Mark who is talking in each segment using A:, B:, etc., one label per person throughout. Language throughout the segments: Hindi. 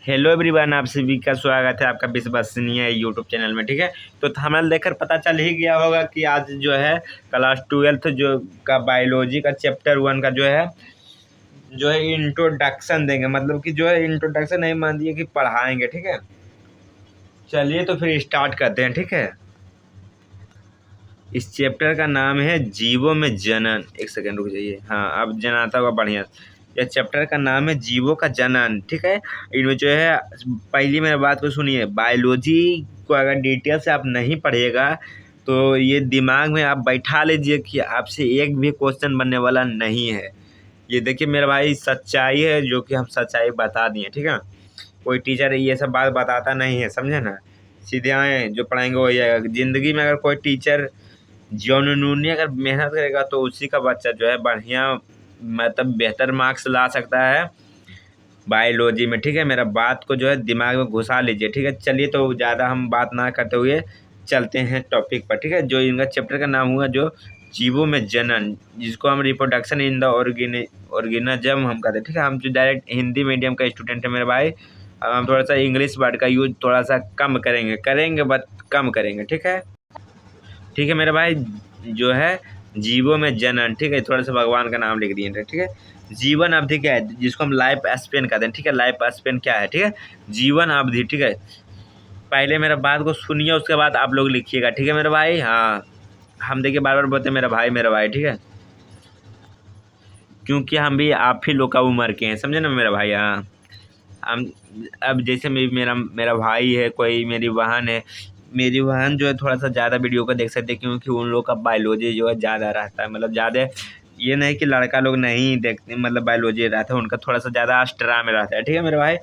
A: हेलो एवरीवन, आप सभी का स्वागत है आपका विश्वसनीय यूट्यूब चैनल में। ठीक है, तो थंबनेल देखकर पता चल ही गया होगा कि आज जो है क्लास 12th जो का बायोलॉजी का चैप्टर 1 का जो है इंट्रोडक्शन देंगे। मतलब कि जो है इंट्रोडक्शन नहीं मान दिए कि पढ़ाएंगे। ठीक है, चलिए तो फिर स्टार्ट करते हैं। ठीक है, इस चैप्टर का नाम है जीवों में जनन। एक सेकेंड रुक जाइए। हाँ, अब जनाता हुआ बढ़िया। यह चैप्टर का नाम है जीवों का जनन। ठीक है, इनमें जो है पहली मेरी बात को सुनिए। बायोलॉजी को अगर डिटेल से आप नहीं पढ़िएगा तो ये दिमाग में आप बैठा लीजिए कि आपसे एक भी क्वेश्चन बनने वाला नहीं है। ये देखिए मेरा भाई, सच्चाई है जो कि हम सच्चाई बता दिए। ठीक है, कोई टीचर ये सब बात बताता नहीं है, समझे ना। सीधे आए जो पढ़ाएंगे वही आएगा। ज़िंदगी में अगर कोई टीचर जनूनी अगर मेहनत करेगा तो उसी का बच्चा जो है बढ़िया, मतलब बेहतर मार्क्स ला सकता है बायोलॉजी में। ठीक है, मेरा बात को जो है दिमाग में घुसा लीजिए। ठीक है, चलिए तो ज़्यादा हम बात ना करते हुए चलते हैं टॉपिक पर। ठीक है, जो इनका चैप्टर का नाम हुआ जो जीवों में जनन, जिसको हम रिप्रोडक्शन इन द ऑर्गेनिज्म हम कहते हैं। ठीक है, हम जो डायरेक्ट हिंदी मीडियम का स्टूडेंट है मेरे भाई, हम थोड़ा सा इंग्लिश वर्ड का यूज थोड़ा सा कम करेंगे बट कम करेंगे। ठीक है मेरे भाई, जो है जीवों में जनन। ठीक है, थोड़ा सा भगवान का नाम लिख दिए। ठीक है, जीवन अवधि क्या है जिसको हम लाइफ स्पेन कहते हैं। ठीक है, लाइफ स्पेन क्या है? ठीक है, जीवन अवधि। ठीक है, पहले मेरा बात को सुनिए, उसके बाद आप लोग लिखिएगा। ठीक है मेरे भाई। हाँ, हम देखिए बार बार बोलते हैं मेरा भाई। ठीक है, क्योंकि हम भी आप ही लोग का उम्र के हैं, समझे ना मेरा भाई। हाँ, हम अब जैसे मेरा मेरा भाई है, कोई मेरी बहन है। मेरी बहन जो है थोड़ा सा ज़्यादा वीडियो को देख सकते हैं, क्योंकि उन लोग का बायोलॉजी जो है ज़्यादा रहता है। मतलब ज़्यादा, ये नहीं कि लड़का लोग नहीं देखते, मतलब बायोलॉजी रहता है उनका थोड़ा सा ज़्यादा एक्स्ट्रा में रहता है। ठीक है मेरे भाई,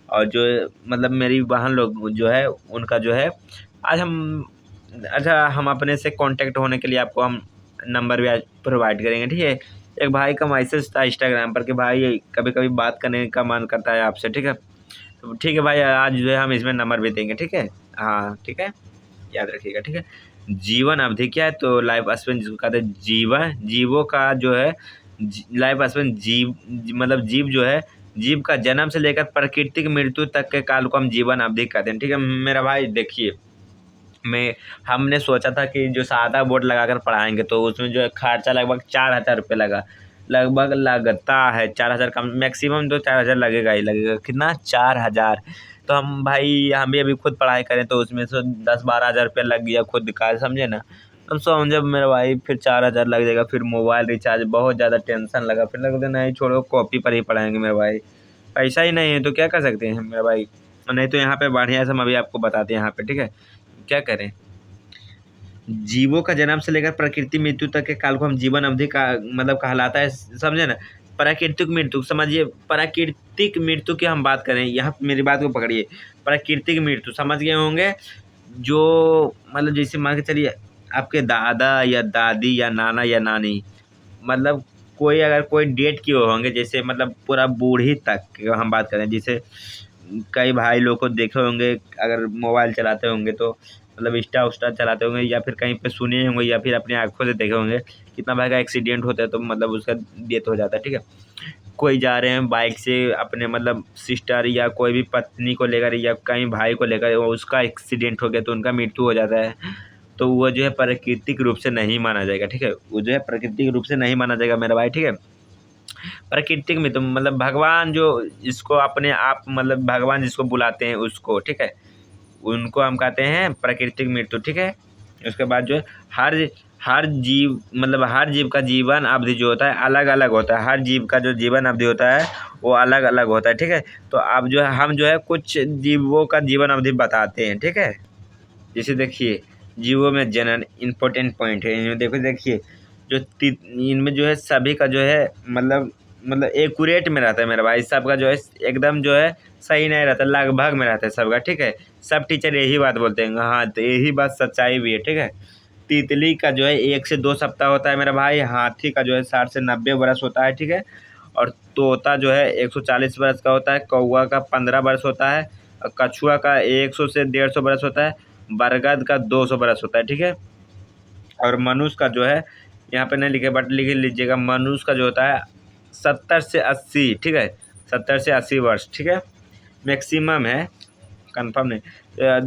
A: और जो मतलब मेरी बहन लोग जो है उनका जो है आज हम, अच्छा, हम अपने से कांटेक्ट होने के लिए आपको हम नंबर भी आज प्रोवाइड करेंगे। ठीक है, एक भाई का मैसेज था इंस्टाग्राम पर कि भाई कभी कभी बात करने का मन करता है आपसे। ठीक है, तो ठीक है भाई, आज जो है हम इसमें नंबर भी देंगे। ठीक है, हाँ ठीक है, याद रखिएगा। ठीक है, जीवन अवधि क्या है? तो लाइफ स्पेन जिसको कहते हैं जीवन, जीवों का जो है लाइफ स्पेन, मतलब जीव जो है, जीव का जन्म से लेकर प्राकृतिक मृत्यु तक के काल को हम जीवन अवधि कहते हैं। ठीक है मेरा भाई, देखिए मैं हमने सोचा था कि जो सादा बोर्ड लगाकर पढ़ाएंगे तो उसमें जो है खर्चा लगभग 4,000 रुपये लगभग लगता है। 4,000 कम, मैक्सिमम तो 4,000 लगेगा ही लगेगा। कितना? 4,000। तो हम भाई, हम भी अभी खुद पढ़ाई करें तो उसमें से 10-12 हज़ार रुपया लग गया खुद का, समझे ना। हम समझे मेरे भाई, फिर 4,000 लग जाएगा, फिर मोबाइल रिचार्ज, बहुत ज़्यादा टेंशन लगा। फिर लग नहीं, छोड़ो, कॉपी पर ही पढ़ाएंगे मेरे भाई। पैसा ही नहीं है तो क्या कर सकते हैं मेरे भाई। नहीं तो यहाँ पे बढ़िया से हम अभी आपको बताते हैं यहाँ पे। ठीक है, क्या करें। जीवों का जन्म से लेकर प्रकृति मृत्यु तक के काल को हम जीवन अवधि का मतलब कहलाता है, समझे ना। प्राकृतिक मृत्यु समझिए, प्राकृतिक मृत्यु की हम बात करें, यहाँ मेरी बात को पकड़िए। प्राकृतिक मृत्यु समझ गए होंगे, जो मतलब जैसे मान के चलिए आपके दादा या दादी या नाना या नानी, मतलब कोई अगर कोई डेट किए होंगे, जैसे मतलब पूरा बूढ़ी तक की हम बात करें। जैसे कई भाई लोग को देखे होंगे, अगर मोबाइल चलाते होंगे तो मतलब इंस्टा उस्टा चलाते होंगे, या फिर कहीं पे सुने होंगे, या फिर अपनी आंखों से देखे होंगे कितना भाई का एक्सीडेंट होता है तो मतलब उसका डेथ हो जाता है। ठीक है, कोई जा रहे हैं बाइक से अपने मतलब सिस्टर या कोई भी पत्नी को लेकर या कहीं भाई को लेकर, उसका एक्सीडेंट हो गया तो उनका मृत्यु हो जाता है। तो वो जो है प्राकृतिक रूप से नहीं माना जाएगा। ठीक है, वो जो है प्राकृतिक रूप से नहीं माना जाएगा मेरा भाई। ठीक है, प्राकृतिक में तो मतलब भगवान जो इसको अपने आप, मतलब भगवान जिसको बुलाते हैं उसको, ठीक है, उनको हम कहते हैं प्राकृतिक मृत्यु। ठीक है, उसके बाद जो है हर हर जीव, मतलब हर जीव का जीवन अवधि जो होता है अलग अलग होता है। हर जीव का जो जीवन अवधि होता है वो अलग अलग होता है। ठीक है, तो अब जो है हम जो है कुछ जीवों का जीवन अवधि बताते हैं। ठीक है, जैसे देखिए जीवों में जनन इम्पोर्टेंट पॉइंट है। इनमें देखो, देखिए जो इनमें जो है सभी का जो है मतलब एक्यूरेट में रहता है मेरा भाई। सबका जो है एकदम जो है सही नहीं रहता, लगभग में रहता है सबका। ठीक है, सब टीचर यही बात बोलते हैं। हाँ, तो यही बात सच्चाई भी है। ठीक है, तितली का जो है 1 से 2 सप्ताह होता है मेरा भाई। हाथी का जो है 60 से 90 वर्ष होता है। ठीक है, और तोता जो है 140 वर्ष का होता है। कौवा का 15 वर्ष होता है। और कछुआ का 100 से 150 वर्ष होता है। बरगद का 200 वर्ष होता है। ठीक है, और मनुष्य का जो है, यहाँ पे नहीं लिखे बट लिख लीजिएगा, मनुष्य का जो होता है 70 से 80। ठीक है, 70 से 80 वर्ष। ठीक है, मैक्सिमम है, कंफर्म नहीं।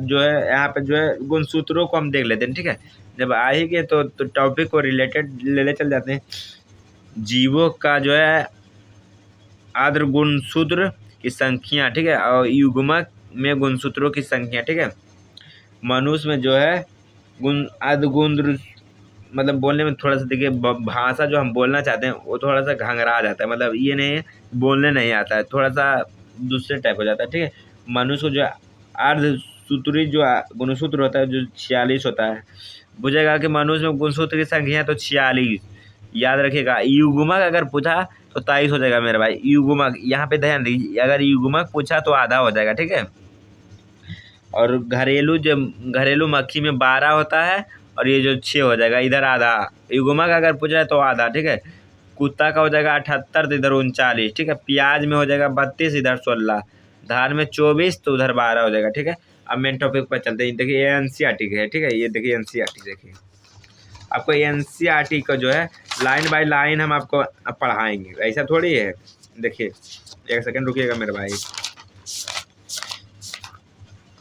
A: जो है यहाँ पे जो है गुणसूत्रों को हम देख लेते हैं, ठीक है। जब आ ही गए तो टॉपिक को रिलेटेड ले चल जाते हैं। जीवों का जो है आद्र गुणसूत्र की संख्या, ठीक है, और युग्मक में गुणसूत्रों की संख्या, ठीक है। मनुष्य में जो है गुण आद्र गुण, मतलब बोलने में थोड़ा सा देखिए भाषा जो हम बोलना चाहते हैं वो थोड़ा सा घंघरा जाता है, मतलब ये नहीं है बोलने नहीं आता है, थोड़ा सा दूसरे टाइप हो जाता है, ठीक है। मनुष्य को जो अर्धसूत्री जो गुणसूत्र होता है जो 46 होता है, पूछेगा कि मनुष्य में गुणसूत्र की संख्या तो 46, याद रखिएगा। युग्मक अगर पूछा तो 23 हो जाएगा मेरे भाई। युग्मक यहाँ पे ध्यान दीजिए, अगर युग्मक पूछा तो आधा हो जाएगा, ठीक है। और घरेलू मक्खी में 12 होता है और ये जो 6 हो जाएगा, इधर आधा। युग्मक अगर पूछा है तो आधा, ठीक है। कुत्ता का हो जाएगा 78 तो इधर 39, ठीक है। प्याज में हो जाएगा 32, इधर 16। धान में 24 तो उधर 12 हो जाएगा, ठीक है। अब मेन टॉपिक पर चलते हैं। देखिए ये एनसीईआरटी है, ठीक है। ये देखिए एनसीईआरटी, देखिए आपको एनसीईआरटी का जो है लाइन बाय लाइन हम आपको पढ़ाएंगे, ऐसा थोड़ी है। देखिए एक सेकंड रुकिएगा मेरे भाई।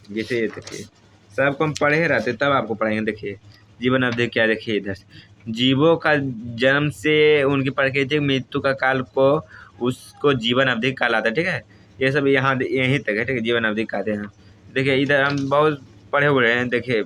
A: जैसे ये देखिए सबको हम पढ़े रहते तब आपको पढ़ाएंगे। देखिए जीवन अवधि क्या, देखिए इधर जीवों का जन्म से उनकी प्राकृतिक मृत्यु का काल को उसको जीवन अवधि कहलाता है, ठीक है। ये सब यहाँ यहीं तक है, ठीक है। जीवन अवधि कहते हैं। देखिए इधर हम बहुत पढ़े हुए हैं। देखिए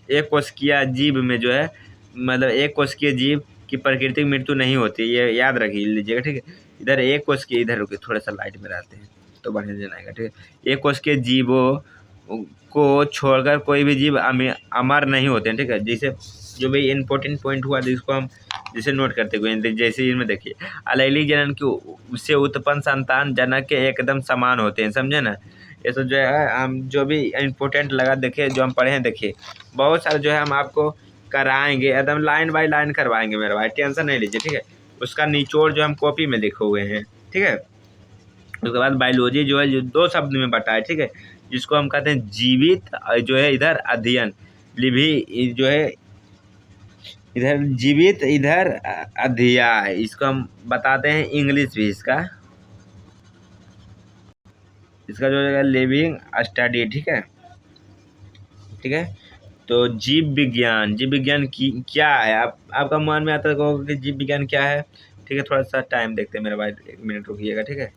A: एक कोशिकीय जीव में जो है, मतलब एक कोशिकीय जीव की प्राकृतिक मृत्यु नहीं होती, ये याद रखिए लीजिएगा, ठीक है। इधर एक कोशिकीय, इधर रुके थोड़ा सा लाइट में रहते हैं तो बढ़िया जन आएगा, ठीक है। एक कोशिकीय जीवों को छोड़कर कोई भी जीव अमर नहीं होते हैं, ठीक है। जैसे जो भी इम्पोर्टेंट पॉइंट हुआ जिसको हम जैसे नोट करते हुए, जैसे इनमें देखिए अलैंगिक जनन की से उत्पन्न संतान जनक के एकदम समान होते हैं, समझे ना। ये सब जो है हम जो भी इम्पोर्टेंट लगा देखिए, जो हम पढ़े हैं, देखिए बहुत सारे जो है हम आपको कराएंगे, एकदम लाइन बाय लाइन करवाएंगे मेरे भाई, टेंशन नहीं लीजिए, ठीक है। उसका निचोड़ जो हम कॉपी में लिखे हुए हैं, ठीक है। उसके बाद बायोलॉजी जो है जो 2 शब्द में बटा है, ठीक है, जिसको हम कहते हैं जीवित, जो है इधर अध्ययन, लिवी जो है इधर जीवित, इधर अध्यय, इसको हम बताते हैं इंग्लिश भी इसका जो है लिविंग स्टडी, ठीक है, ठीक है। तो जीव विज्ञान की क्या है, आपका मन में आता है कि जीव विज्ञान क्या है, ठीक है। थोड़ा सा टाइम देखते हैं मेरे भाई, 1 मिनट रुकिएगा, ठीक है।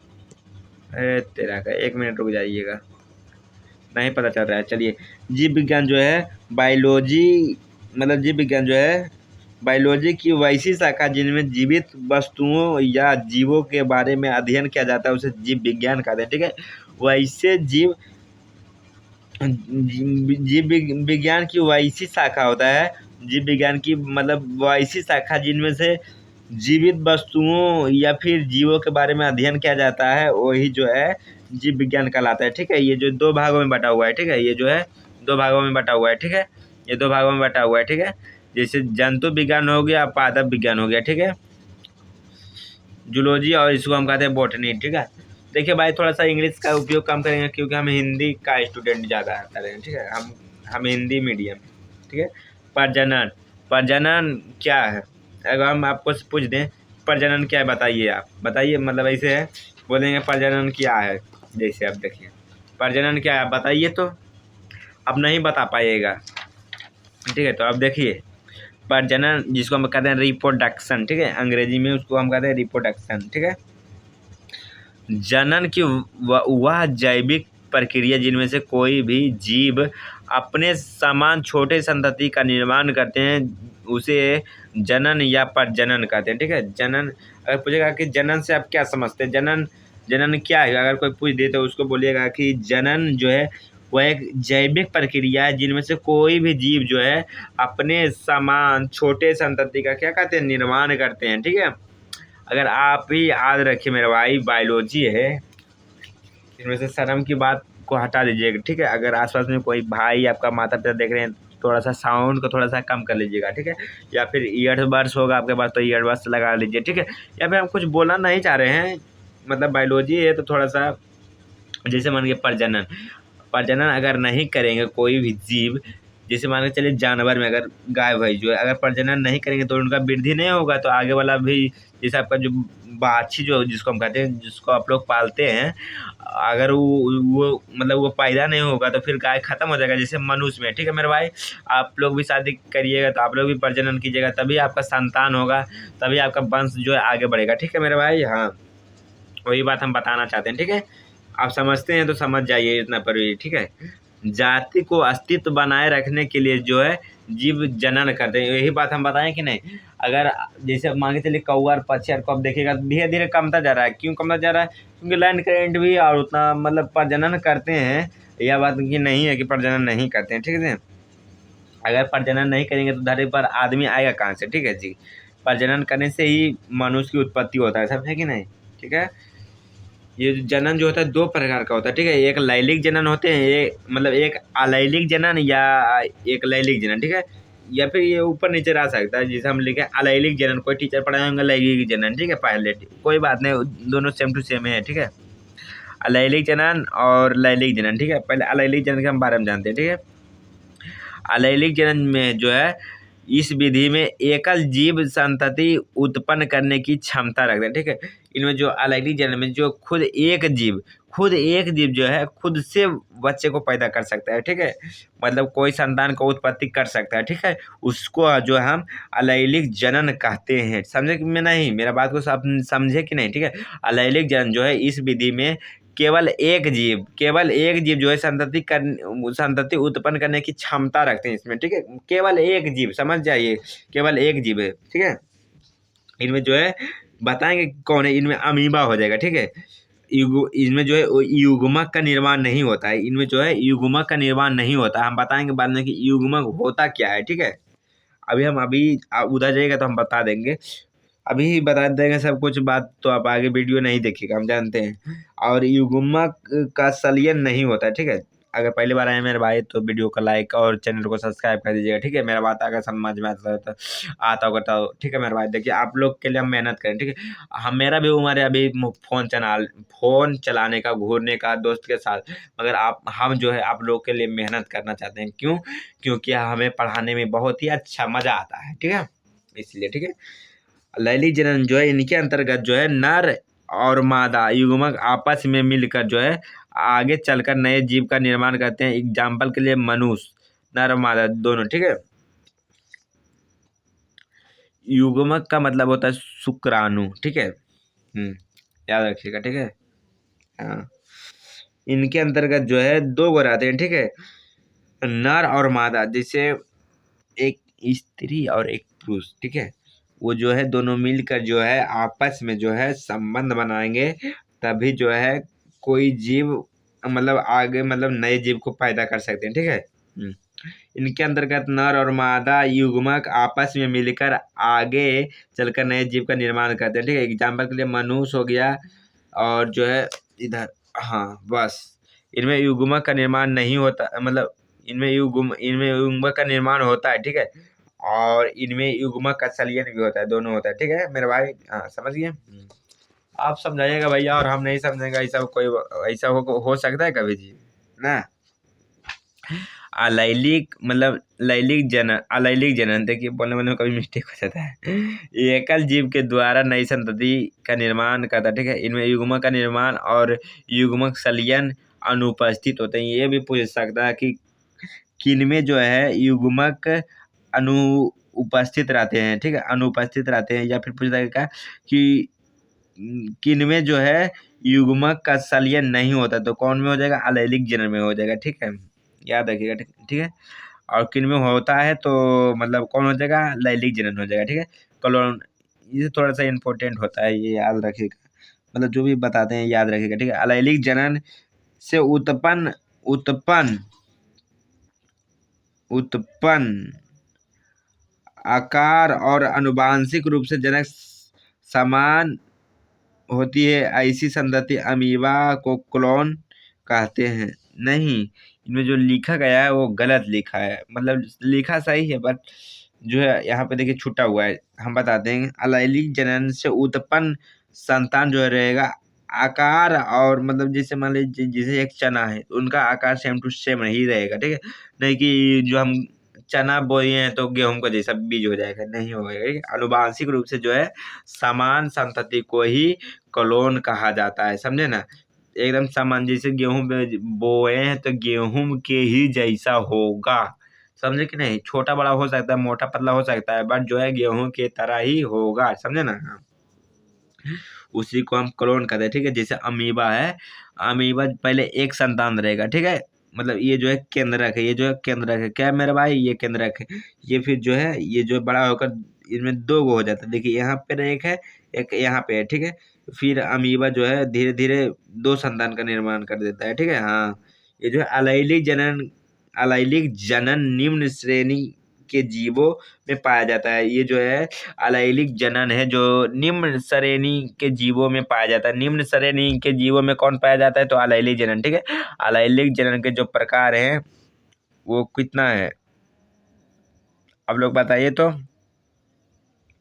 A: अरे तेरा का 1 मिनट रुक जाइएगा, नहीं पता चल रहा है। चलिए जीव विज्ञान जो है बायोलॉजी, मतलब जीव विज्ञान जो है बायोलॉजी की वैसी शाखा जिनमें जीवित वस्तुओं या जीवों के बारे में अध्ययन किया जाता है, उसे जीव विज्ञान कहते हैं, ठीक है। वैसे जीव विज्ञान की वैसी शाखा होता है, जीव विज्ञान की मतलब वैसी शाखा जिनमें से जीवित वस्तुओं या फिर जीवों के बारे में अध्ययन किया जाता है, वही जो है जीव विज्ञान कहलाता है, ठीक है। ये जो 2 भागों में बटा हुआ है, ठीक है, ये जो है 2 भागों में बटा हुआ है, ठीक है। ये 2 भागों में बटा हुआ है, ठीक है। जैसे जंतु विज्ञान हो गया, पादप विज्ञान हो गया, ठीक है, जूलॉजी, और इसको हम कहते हैं बॉटनी, ठीक है। देखिए भाई थोड़ा सा इंग्लिश का उपयोग कम करेंगे क्योंकि हम हिंदी का स्टूडेंट ज़्यादा करेंगे, ठीक है। हम हिंदी मीडियम, ठीक है। प्रजनन क्या है, अगर हम आपको पूछ दें प्रजनन क्या है, बताइए, आप बताइए, मतलब ऐसे है बोलेंगे प्रजनन क्या है, जैसे आप देखिए प्रजनन क्या है बताइए, तो अब नहीं बता पाइएगा, ठीक है। तो अब देखिए प्रजनन जिसको हम कहते हैं रिप्रोडक्शन, ठीक है, अंग्रेजी में उसको हम कहते हैं रिप्रोडक्शन, ठीक है। जनन की वह जैविक प्रक्रिया जिनमें से कोई भी जीव अपने समान छोटे संतति का निर्माण करते हैं, उसे जनन या प्रजनन कहते हैं, ठीक है। जनन, अगर पूछेगा कि जनन से आप क्या समझते हैं, जनन क्या है, अगर कोई पूछ दे तो उसको बोलिएगा कि जनन जो है वह एक जैविक प्रक्रिया है जिनमें से कोई भी जीव जो है अपने समान छोटे संतति का क्या कहते हैं, निर्माण करते हैं, ठीक है। अगर आप ही याद रखिए मेरे भाई, बायोलॉजी है, इसमें से शर्म की बात को हटा दीजिएगा, ठीक है। अगर आसपास में कोई भाई आपका माता पिता देख रहे हैं, थोड़ा सा साउंड को थोड़ा सा कम कर लीजिएगा, ठीक है। या फिर ईयरबड्स होगा आपके पास तो ईयरबड्स लगा लीजिए, ठीक है। या फिर हम कुछ बोलना नहीं चाह रहे हैं, मतलब बायोलॉजी है तो थोड़ा सा, जैसे मान के प्रजनन अगर नहीं करेंगे कोई भी जीव, जैसे मान के चलिए जानवर में अगर गाय भैंस जो है अगर प्रजनन नहीं करेंगे तो उनका वृद्धि नहीं होगा, तो आगे वाला भी जैसे आपका जो बाछी जो जिसको हम कहते हैं, जिसको आप लोग पालते हैं, अगर वो मतलब वो पैदा नहीं होगा तो फिर गाय खत्म हो जाएगा, जैसे मनुष्य में। ठीक है मेरे भाई, आप लोग भी शादी करिएगा तो आप लोग भी प्रजनन कीजिएगा, तभी आपका संतान होगा, तभी आपका वंश जो है आगे बढ़ेगा। ठीक है मेरे भाई, हाँ वही बात हम बताना चाहते हैं। ठीक है, आप समझते हैं तो समझ जाइए इतना पर भी। ठीक है, जाति को अस्तित्व बनाए रखने के लिए जो है जीव जनन करते हैं, यही बात हम बताएं कि नहीं। अगर जैसे मान के चलिए कौआ और पक्षी को आप देखिएगा धीरे धीरे कमता जा रहा है। क्यों कमता जा रहा है? क्योंकि लैंड करेंट भी और उतना मतलब प्रजनन करते हैं। यह बात की नहीं है कि प्रजनन नहीं करते हैं। ठीक है, अगर प्रजनन नहीं करेंगे तो धरती पर आदमी आएगा कहाँ से? ठीक है जी, प्रजनन करने से ही मनुष्य की उत्पत्ति होता है, समझे कि नहीं। ठीक है, ये जनन जो होता है दो प्रकार का होता है। ठीक है, एक लैंगिक जनन होते हैं, ये मतलब एक अलैंगिक जनन या एक लैंगिक जनन। ठीक है, या फिर ये ऊपर नीचे रह सकता है, जिसे हम लिखे अलैंगिक जनन। कोई टीचर पढ़ाए होंगे लैंगिक जनन। ठीक है, पहले कोई बात नहीं, दोनों सेम टू सेम है। ठीक है, अलैंगिक जनन और लैंगिक जनन। ठीक है, पहले अलैंगिक जनन के हम बारे में जानते हैं। ठीक है, अलैंगिक जनन में जो है इस विधि में एकल जीव संतति उत्पन्न करने की क्षमता रखते हैं। ठीक है, इनमें जो अलैंगिक जनन में जो खुद एक जीव जो है खुद से बच्चे को पैदा कर सकता है। ठीक है, मतलब कोई संतान को उत्पत्ति कर सकता है। ठीक है, उसको जो हम अलैंगिक जनन कहते हैं। समझे कि मैं नहीं, मेरा बात को समझे कि नहीं। ठीक है, अलैंगिक जनन जो है इस विधि में केवल एक जीव जो है संतति उत्पन्न करने की क्षमता रखते हैं इसमें। ठीक है, केवल एक जीव, समझ जाइए, केवल एक जीव है। ठीक है, इनमें जो है बताएंगे कौन है, इनमें अमीबा हो जाएगा। ठीक है, इनमें जो है युग्मक का निर्माण नहीं होता है, इनमें जो है युग्मक का निर्माण नहीं होता है। हम बताएंगे बाद में कि युग्मक होता क्या है। ठीक है, अभी उधर जाइएगा तो हम बता देंगे, अभी ही बता देंगे सब कुछ बात, तो आप आगे वीडियो नहीं देखिएगा, हम जानते हैं। और युग्मक का संलयन नहीं होता है। ठीक है, अगर पहली बार आए मेरे भाई तो वीडियो को लाइक और चैनल को सब्सक्राइब कर दीजिएगा। ठीक है, मेरा बात अगर समझ में आता होगा तो ठीक है मेरे भाई। देखिए आप लोग के लिए हम मेहनत करें। ठीक है, हम मेरा भी उम्र है अभी फोन चलाने का, घूरने का दोस्त के साथ, मगर हम जो है आप लोग के लिए मेहनत करना चाहते हैं। क्यों? क्योंकि हमें पढ़ाने में बहुत ही अच्छा मज़ा आता है। ठीक है, इसलिए। ठीक है, लैंगिक जनन जो है इनके अंतर्गत जो है नर और मादा युग्मक आपस में मिलकर जो है आगे चलकर नए जीव का निर्माण करते हैं। एग्जाम्पल के लिए मनुष्य, नर और मादा दोनों। ठीक है, युग्मक का मतलब होता है शुक्राणु। ठीक है, याद रखिएगा। ठीक है, हाँ, इनके अंतर्गत जो है दो गो रहते हैं। ठीक है, नर और मादा, जैसे एक स्त्री और एक पुरुष। ठीक है, वो जो है दोनों मिलकर जो है आपस में जो है संबंध बनाएंगे, तभी जो है कोई जीव मतलब आगे मतलब नए जीव को पैदा कर सकते हैं। ठीक है, इनके अंतर्गत नर और मादा युग्मक आपस में मिलकर आगे चलकर नए जीव का निर्माण करते हैं। ठीक है, एग्जाम्पल के लिए मनुष्य हो गया, और जो है इधर, हाँ बस, इनमें युग्मक का निर्माण नहीं होता, मतलब इनमें युग्मक का निर्माण होता है। ठीक है, और इनमें युग्मक का संलयन भी होता है, दोनों होता है। ठीक है मेरे भाई, हाँ समझ गए। आप समझाइएगा भैया, और हम नहीं समझेंगे, ऐसा कोई ऐसा हो सकता है कभी जी ना। अलैंगिक जनन देखिए, बोलने में कभी मिस्टेक हो जाता है। ये एकल जीव के द्वारा नई संतति का निर्माण करता है। ठीक है, इनमें युग्मक का निर्माण और युग्मक संलयन अनुपस्थित होते हैं। ये भी पूछ सकता है कि किनमें जो है युग्मक अनुपस्थित रहते हैं। ठीक है, अनुपस्थित रहते हैं, या फिर पूछ सकता कि किनमें जो है युग्मक का संलयन नहीं होता, तो कौन में हो जाएगा? अलैंगिक जनन में हो जाएगा। ठीक है, याद रखिएगा। ठीक है, और किन में होता है तो मतलब कौन हो जाएगा? लैंगिक जनन हो जाएगा। ठीक है, कलोन, ये थोड़ा सा इम्पोर्टेंट होता है, ये याद रखिएगा, मतलब जो भी बताते हैं याद रखिएगा। ठीक है, अलैंगिक जनन से उत्पन्न उत्पन्न उत्पन्न आकार और आनुवांशिक रूप से जनक समान होती है, ऐसी संतति अमीबा को क्लोन कहते हैं। नहीं, इनमें जो लिखा गया है वो गलत लिखा है, मतलब लिखा सही है बट जो है यहाँ पे देखिए छूटा हुआ है। हम बताते हैं, अलैंगिक जनन से उत्पन्न संतान जो रहेगा आकार और मतलब जैसे मान लीजिए जैसे एक चना है तो उनका आकार सेम टू सेम ही रहेगा। ठीक है, नहीं कि जो हम चना बोए हैं तो गेहूं का जैसा बीज हो जाएगा, नहीं होगा। आनुवांशिक रूप से जो है समान संतति को ही क्लोन कहा जाता है, समझे ना। एकदम समान, जैसे गेहूं बोए हैं तो गेहूं के ही जैसा होगा, समझे कि नहीं। छोटा बड़ा हो सकता है, मोटा पतला हो सकता है, बट जो है गेहूं के तरह ही होगा, समझे ना। उसी को हम क्लोन कहते हैं, ठीक है। जैसे अमीबा है, अमीबा पहले एक संतान रहेगा, ठीक है। मतलब ये जो है केंद्रक है, ये जो है केंद्रक है, क्या है मेरे भाई, ये केंद्रक है। ये फिर जो है ये जो बड़ा होकर इनमें दो गो हो जाता है, देखिए यहाँ पे एक है, एक यहाँ पे है, ठीक है। फिर अमीबा जो है धीरे धीरे दो संतान का निर्माण कर देता है, ठीक है। हाँ, ये जो है अलैलिक जनन निम्न श्रेणी के जीवों में पाया जाता है। ये जो है अलैलिक जनन है जो निम्न श्रेणी के जीवों में पाया जाता है। निम्न श्रेणी के जीवों में कौन पाया जाता है, तो अलैलिक जनन, ठीक है। अलैलिक जनन के जो प्रकार हैं वो कितना है, आप लोग बताइए तो।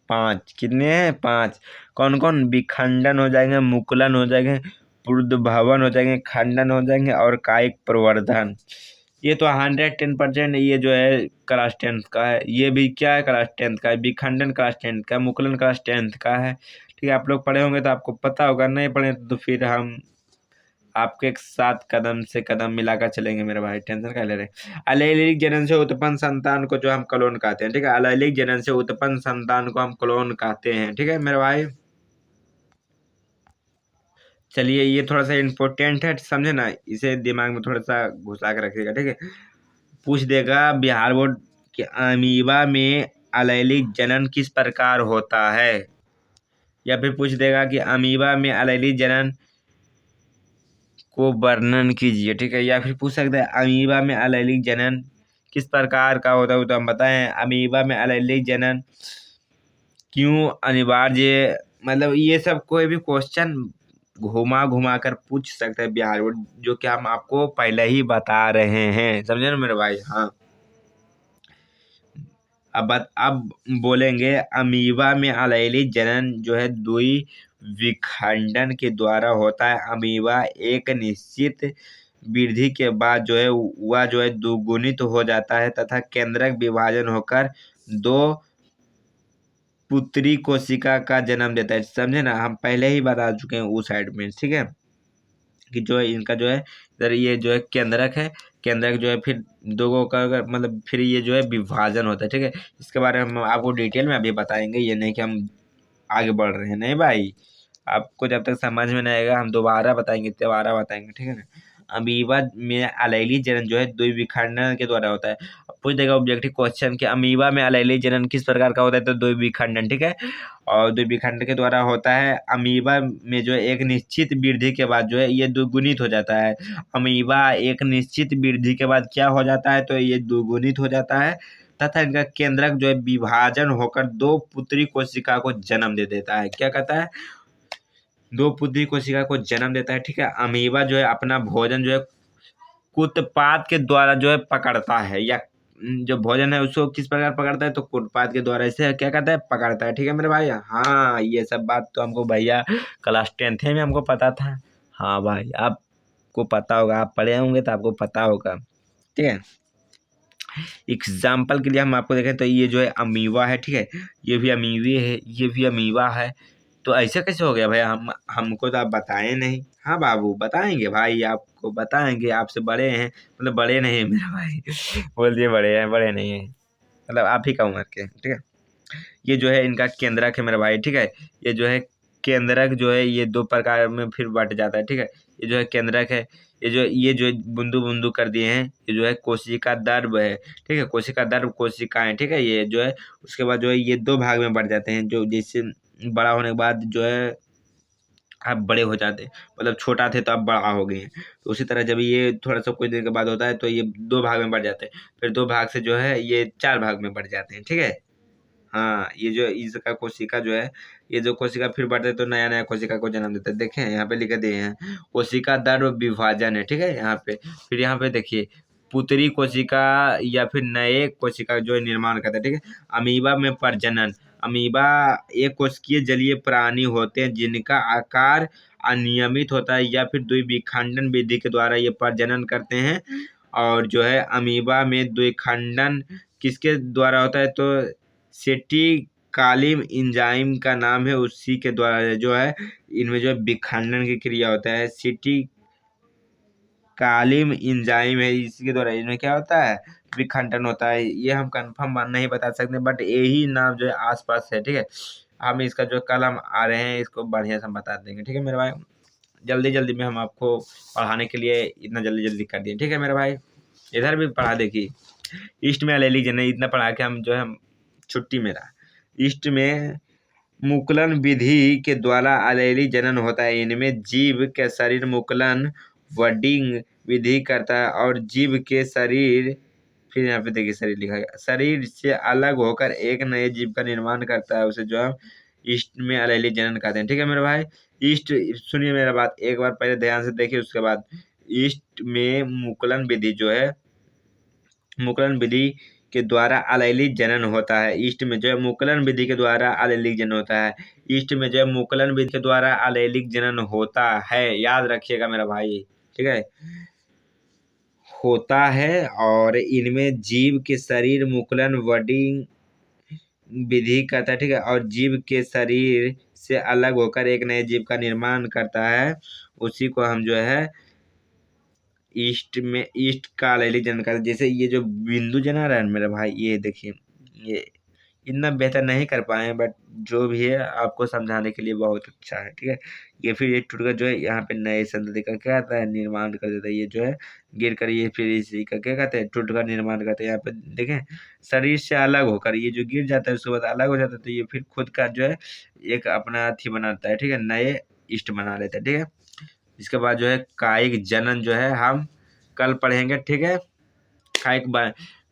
A: 5, कितने हैं, 5। कौन कौन, विखंडन हो जाएंगे, मुकुलन हो जाएंगे, पुर्दभवन हो जाएंगे, खंडन हो जाएंगे और कायिक प्रवर्धन। ये तो 110% ये जो है क्लास 10th का है। ये भी क्या है, क्लास 10th का है। विखंडन क्लास 10th का, मुकुलन क्लास 10th का है, ठीक है। आप लोग पढ़े होंगे तो आपको पता होगा, नहीं पढ़े तो फिर हम आपके साथ कदम से कदम मिलाकर चलेंगे मेरे भाई, टेंशन क्या ले रहे। अलैलिक जनन से उत्पन्न संतान को जो हम क्लोन कहते हैं, ठीक है। अलैलिक जनन से उत्पन्न संतान को हम क्लोन कहते हैं, ठीक है मेरे भाई। चलिए, ये थोड़ा सा इम्पोर्टेंट है, समझे ना, इसे दिमाग में थोड़ा सा घुसा के रखिएगा, ठीक है। पूछ देगा बिहार बोर्ड कि अमीबा में अलैलिक जनन किस प्रकार होता है, या फिर पूछ देगा कि अमीबा में अलैलिक जनन को वर्णन कीजिए, ठीक है। या फिर पूछ सकते हैं अमीबा में अलैलिक जनन किस प्रकार का होता है, तो हम बताएं अमीबा में अलैलिक जनन क्यों अनिवार्य। मतलब ये सब कोई भी क्वेश्चन घुमा घुमा कर पूछ सकते हैं बिहार बोर्ड, जो कि हम आपको पहले ही बता रहे हैं, समझे ना मेरे भाई। हाँ, अब बोलेंगे अमीबा में अलैलिक जनन जो है द्वि विखंडन के द्वारा होता है। अमीबा एक निश्चित वृद्धि के बाद जो है वह जो है दुगुनित हो जाता है तथा केंद्रक विभाजन होकर दो पुत्री कोशिका का जन्म देता है, समझे ना। हम पहले ही बता चुके हैं उस साइड में, ठीक है, कि जो है इनका जो है इधर ये जो है केंद्रक है, केंद्रक जो है फिर दो का अगर मतलब फिर ये जो है विभाजन होता है, ठीक है। इसके बारे में हम आपको डिटेल में अभी बताएंगे, ये नहीं कि हम आगे बढ़ रहे हैं, नहीं भाई। आपको जब तक समझ में नहीं आएगा हम दोबारा बताएंगे, दोबारा बताएंगे, ठीक है ना। अमीबा में अलैलिक जनन जो है द्विविखंडन के द्वारा होता है। अब पूछ देगा ऑब्जेक्टिव क्वेश्चन कि अमीबा में अलैलिक जनन किस प्रकार का होता है, तो द्विविखंडन, ठीक है। और द्विविखंडन के द्वारा होता है। अमीबा में जो है एक निश्चित वृद्धि के बाद जो है ये दुगुनित हो जाता है। अमीबा एक निश्चित वृद्धि के बाद क्या हो जाता है, तो ये दुगुनित हो जाता है तथा इनका केंद्रक जो है विभाजन होकर दो पुत्री कोशिका को जन्म दे देता है। क्या कहता है, दो पुत्री कोशिका को जन्म देता है, ठीक है। अमीबा जो है अपना भोजन जो है कुत्पाद के द्वारा जो है पकड़ता है, या जो भोजन है उसको किस प्रकार पकड़ता है, तो कुत्पाद के द्वारा इसे क्या कहता है, पकड़ता है, ठीक है मेरे भाई। हाँ, ये सब बात तो हमको भैया क्लास 10th में हमको पता था। हाँ भाई, आपको पता होगा, आप पढ़े होंगे तो आपको पता होगा, ठीक है। एग्जाम्पल के लिए हम आपको देखें तो ये जो है अमीबा है, ठीक है। ये भी अमीबे है, ये भी अमीबा है। तो ऐसा कैसे हो गया भाई, हमको तो आप बताएं नहीं। हाँ बाबू, बताएंगे भाई, आपको बताएंगे, आपसे बड़े हैं, मतलब बड़े नहीं है मेरा भाई बोल दिए बड़े हैं, बड़े नहीं है, मतलब आप ही का उम्र के, ठीक है। ये जो है इनका केंद्रक है मेरा भाई, ठीक है। ये जो है केंद्रक जो है ये दो प्रकार में फिर बट जाता है, ठीक है। ये जो है केंद्रक है, ये जो बूंदू बूंदू कर दिए हैं, ये जो है कोशिका दर्भ है, ठीक है। कोशिका दर्भ कोशिकाएं, ठीक है। ये जो है उसके बाद जो है ये दो भाग में बढ़ जाते हैं, जो जैसे बड़ा होने के बाद जो है आप बड़े हो जाते हैं, मतलब छोटा थे तो आप बड़ा हो गए हैं। तो उसी तरह जब ये थोड़ा सा कुछ दिन के बाद होता है तो ये दो भाग में बढ़ जाते हैं, फिर दो भाग से जो है ये 4 भाग में बढ़ जाते हैं, ठीक है। हाँ, ये जो इसका कोशिका जो है, ये जो कोशिका फिर बढ़ते तो नया नया कोशिका को जन्म देता है। देखें यहाँ पे लिख दिए हैं कोशिका दर्भ विभाजन है, ठीक है। यहाँ पे फिर यहाँ पे देखिए पुत्री कोशिका या फिर नए कोशिका जो है निर्माण करता है, ठीक है। अमीबा में प्रजनन, अमीबा एक कोशिकीय जलीय प्राणी होते हैं जिनका आकार अनियमित होता है या फिर द्विविखंडन विधि के द्वारा ये प्रजनन करते हैं। और जो है अमीबा में द्विखंडन किसके द्वारा होता है, तो सेटिकालिम एंजाइम का नाम है, उसी के द्वारा जो है इनमें जो है विखंडन की क्रिया होता है। सेटिकालिम एंजाइम है, इसके द्वारा इनमें क्या होता है, विखंडन होता है। ये हम कंफर्म नहीं बता सकते, बट यही नाम जो है आसपास है, ठीक है। हम इसका जो कल हम आ रहे हैं इसको बढ़िया से हम बता देंगे, ठीक है मेरे भाई। जल्दी जल्दी में हम आपको पढ़ाने के लिए इतना जल्दी जल्दी कर दिए, ठीक है मेरे भाई। इधर भी पढ़ा देखिए, ईस्ट में ले लीजिए, नहीं इतना पढ़ा के हम जो है छुट्टी मेरा। ईस्ट में मुकुलन विधि के द्वारा अलेली जनन होता है। इनमें जीव के शरीर मुकुलन वडिंग विधि करता है और जीव के शरीर, फिर यहाँ पे देखिए शरीर लिखा गया, शरीर से अलग होकर एक नए जीव का निर्माण करता है, उसे जो है ईस्ट में अलेली जनन कहते हैं, ठीक है मेरे भाई। ईस्ट, सुनिए मेरा बात एक बार पहले ध्यान से देखिए, उसके बाद ईस्ट में मुकुलन विधि जो है, मुकुलन विधि के द्वारा अलेली जनन होता है। ईस्ट में जो है मुकुलन विधि के द्वारा अलेलिक जनन होता है। ईस्ट में जो है मुकुलन विधि के द्वारा अलेलिक जनन होता है, याद रखिएगा मेरा भाई, ठीक है, होता है। और इनमें जीव के शरीर मुकुलन वडिंग विधि करता है, ठीक है, और जीव के शरीर से अलग होकर एक नए जीव का निर्माण करता है, उसी को हम जो है ईस्ट में ईस्ट का अलेली जनन करता है। जैसे ये जो बिंदु जना रहा है मेरा भाई, ये देखिए, ये इतना बेहतर नहीं कर पाए, बट जो भी है आपको समझाने के लिए बहुत अच्छा है, ठीक है। ये फिर ये टूट कर जो है यहाँ पे नए संतति का क्या आता है, निर्माण कर देता है। ये जो है गिर कर ये फिर इसी का क्या कहते हैं, टूट कर निर्माण करते हैं। यहाँ पे देखें, शरीर से अलग होकर ये जो गिर जाता है उसके बाद अलग हो जाता है, तो ये फिर खुद का जो है एक अपना अथी बनाता है, ठीक है, नए इष्ट बना लेता है, ठीक है। इसके बाद जो है कायिक जनन जो है हम कल पढ़ेंगे, ठीक है।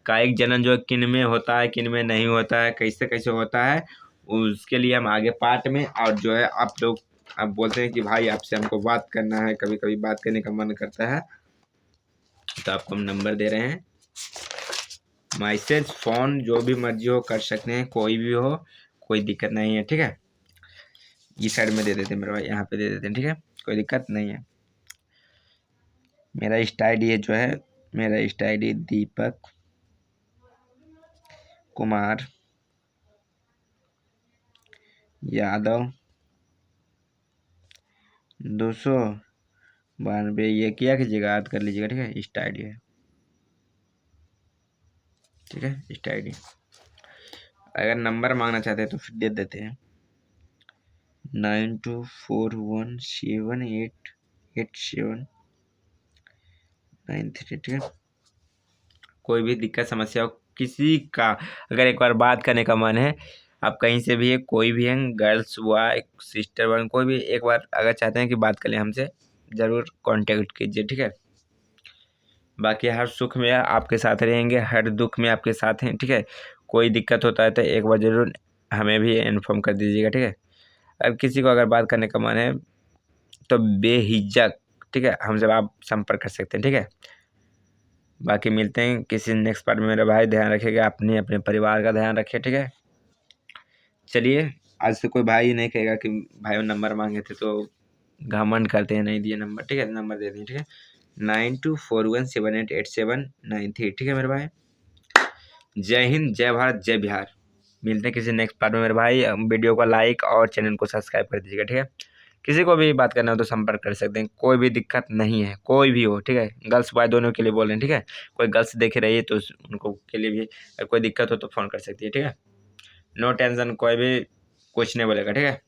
A: कायिक जनन जो है किन में होता है, किन में नहीं होता है, कैसे कैसे होता है, उसके लिए हम आगे पार्ट में। और जो है आप लोग आप बोलते हैं कि भाई आपसे हमको बात करना है, कभी कभी बात करने का मन करता है, तो आपको हम नंबर दे रहे हैं, मैसेज फ़ोन जो भी मर्जी हो कर सकते हैं, कोई भी हो, कोई दिक्कत नहीं है, ठीक है। इस साइड में दे देते हैं मेरे भाई, यहाँ पे दे देते हैं, ठीक है, कोई दिक्कत नहीं है। मेरा इंस्टा आई डी जो है, मेरा Insta I D Deepak Kumar Yadav 292, ये किया कीजिएगा, याद कर लीजिएगा, ठीक है। इंस्टा आई डी है, ठीक है, इंस्टा आई डी। अगर नंबर मांगना चाहते हैं तो फिर दे देते हैं, 9241788793, ठीक है। कोई भी दिक्कत समस्या हो किसी का, अगर एक बार बात करने का मन है, आप कहीं से भी है, कोई भी है, गर्ल्स हुआ, एक सिस्टर वन, कोई भी एक बार अगर चाहते हैं कि बात करें हमसे, ज़रूर कांटेक्ट कीजिए, ठीक है। बाकी हर सुख में आपके साथ रहेंगे, हर दुख में आपके साथ हैं, ठीक है। कोई दिक्कत होता है तो एक बार ज़रूर हमें भी इन्फॉर्म कर दीजिएगा, ठीक है। अगर किसी को अगर बात करने का मन है तो बेहिचक, ठीक है, हमसे आप संपर्क कर सकते हैं, ठीक है। बाकी मिलते हैं किसी नेक्स्ट पार्ट में मेरे भाई, ध्यान रखिएगा, अपने अपने परिवार का ध्यान रखिए, ठीक है। चलिए, आज से कोई भाई नहीं कहेगा कि भाई नंबर मांगे थे तो घमंड करते हैं, नहीं दिए नंबर, ठीक है, नंबर दे दिए, ठीक है, 9241788793, ठीक है मेरे भाई। जय हिंद, जय भारत, जय बिहार। मिलते हैं किसी नेक्स्ट पार्ट में मेरे भाई, वीडियो को लाइक और चैनल को सब्सक्राइब कर दीजिएगा, ठीक है। किसी को भी बात करना हो तो संपर्क कर सकते हैं, कोई भी दिक्कत नहीं है, कोई भी हो, ठीक है, गर्ल्स बॉय दोनों के लिए बोल रहे हैं, ठीक है। कोई गर्ल्स देखे रहिए तो उनको के लिए भी कोई दिक्कत हो तो फ़ोन कर सकती है, ठीक है। नो टेंशन, कोई भी कुछ नहीं बोलेगा, ठीक है।